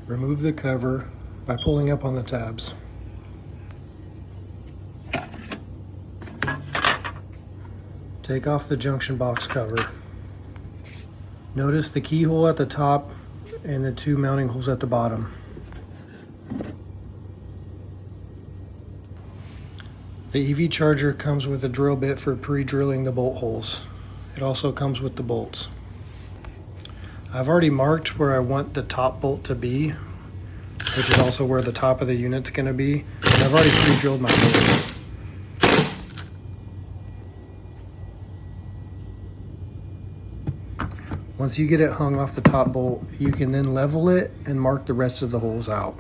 Remove the cover by pulling up on the tabs. Take off the junction box cover. Notice the keyhole at the top and the two mounting holes at the bottom. The EV charger comes with a drill bit for pre-drilling the bolt holes. It also comes with the bolts. I've already marked where I want the top bolt to be, which is also where the top of the unit's going to be. And I've already pre-drilled my holes. Once you get it hung off the top bolt, you can then level it and mark the rest of the holes out.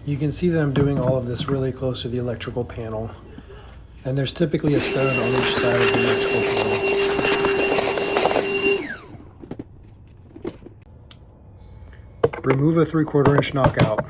You can see that I'm doing all of this really close to the electrical panel, and there's typically a stud on each side of the electrical panel. Remove a 3/4 inch knockout.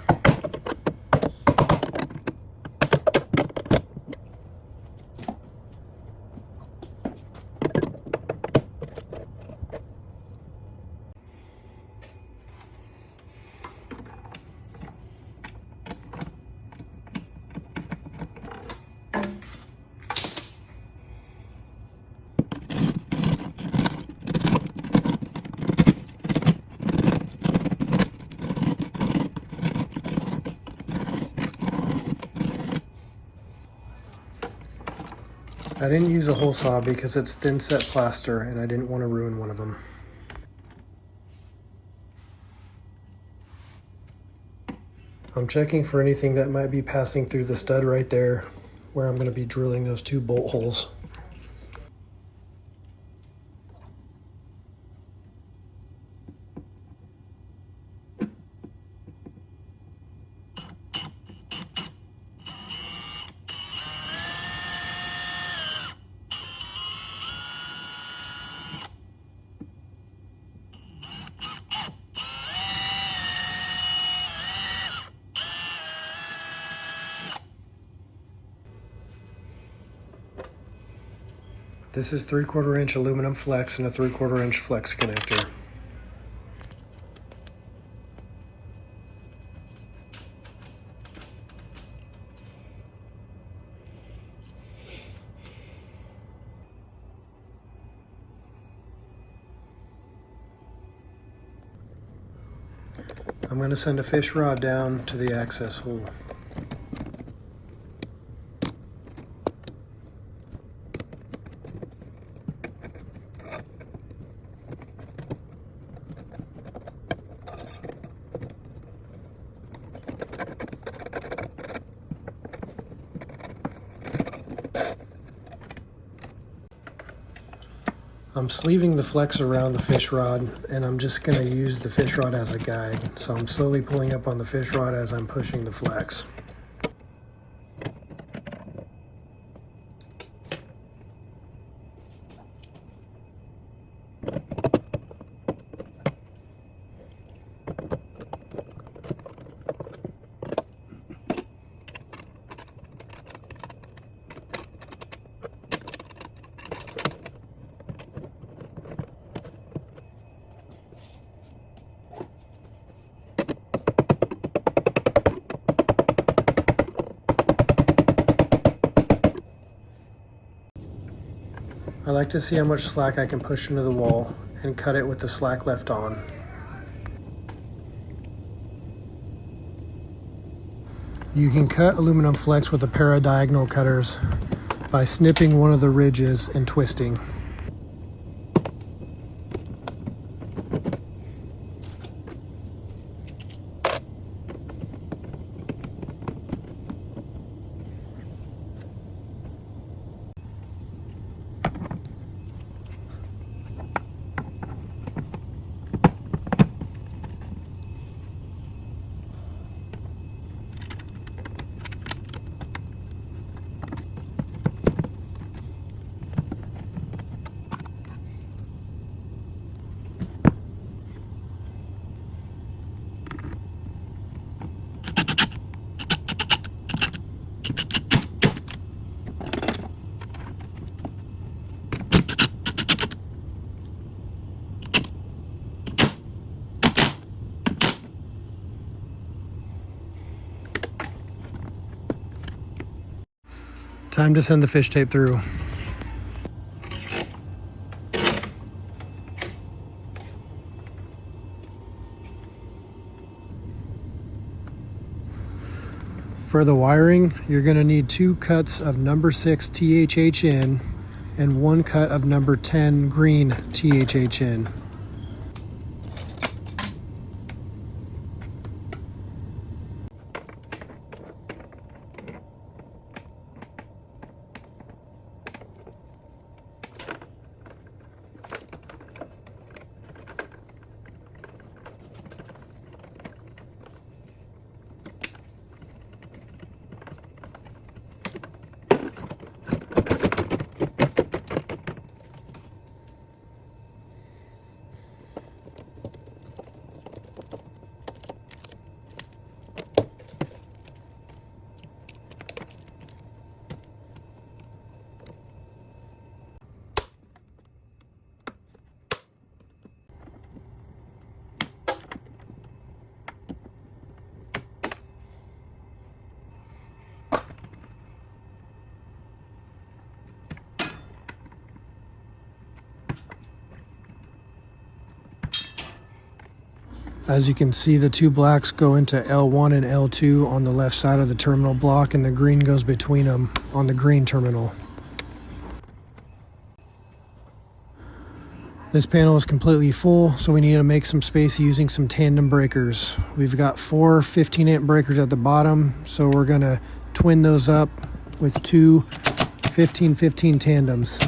I didn't use a hole saw because it's thin set plaster and I didn't want to ruin one of them. I'm checking for anything that might be passing through the stud right there where I'm going to be drilling those two bolt holes. This is 3/4 inch aluminum flex and a 3/4 inch flex connector. I'm going to send a fish rod down to the access hole. I'm sleeving the flex around the fish rod, and I'm just going to use the fish rod as a guide. So I'm slowly pulling up on the fish rod as I'm pushing the flex. I like to see how much slack I can push into the wall and cut it with the slack left on. You can cut aluminum flex with a pair of diagonal cutters by snipping one of the ridges and twisting. Time to send the fish tape through. For the wiring, you're going to need 2 cuts of number 6 THHN and 1 cut of number 10 green THHN. As you can see, the 2 blacks go into L1 and L2 on the left side of the terminal block, and the green goes between them on the green terminal. This panel is completely full, so we need to make some space using some tandem breakers. We've got 4 15-amp breakers at the bottom, so we're going to twin those up with 2 15-15 tandems.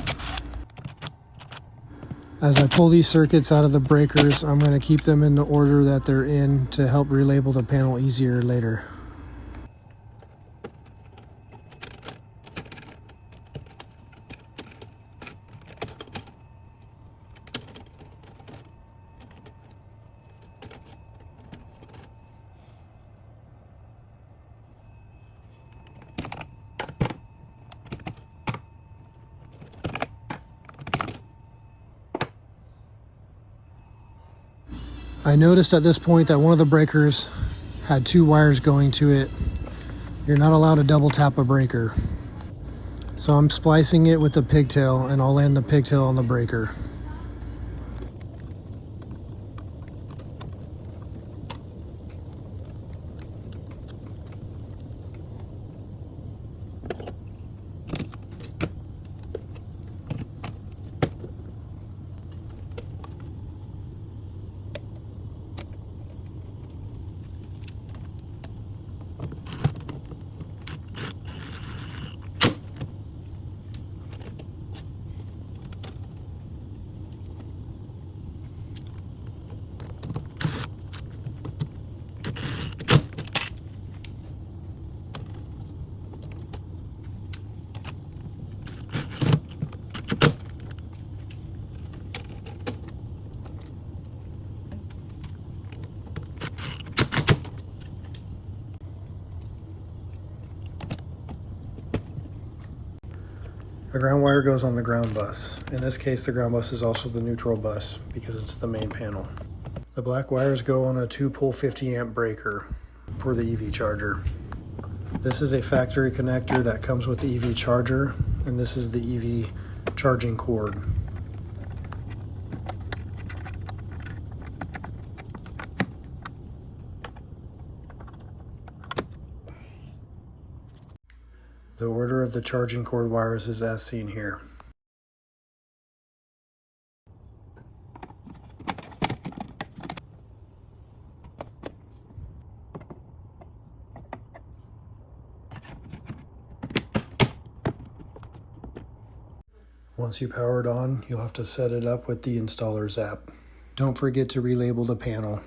As I pull these circuits out of the breakers, I'm going to keep them in the order that they're in to help relabel the panel easier later. I noticed at this point that one of the breakers had 2 wires going to it. You're not allowed to double tap a breaker. So I'm splicing it with a pigtail, and I'll land the pigtail on the breaker. The ground wire goes on the ground bus. In this case, the ground bus is also the neutral bus because it's the main panel. The black wires go on a 2-pole 50-amp breaker for the EV charger. This is a factory connector that comes with the EV charger, and this is the EV charging cord. The order of the charging cord wires is as seen here. Once you power it on, you'll have to set it up with the installer's app. Don't forget to relabel the panel.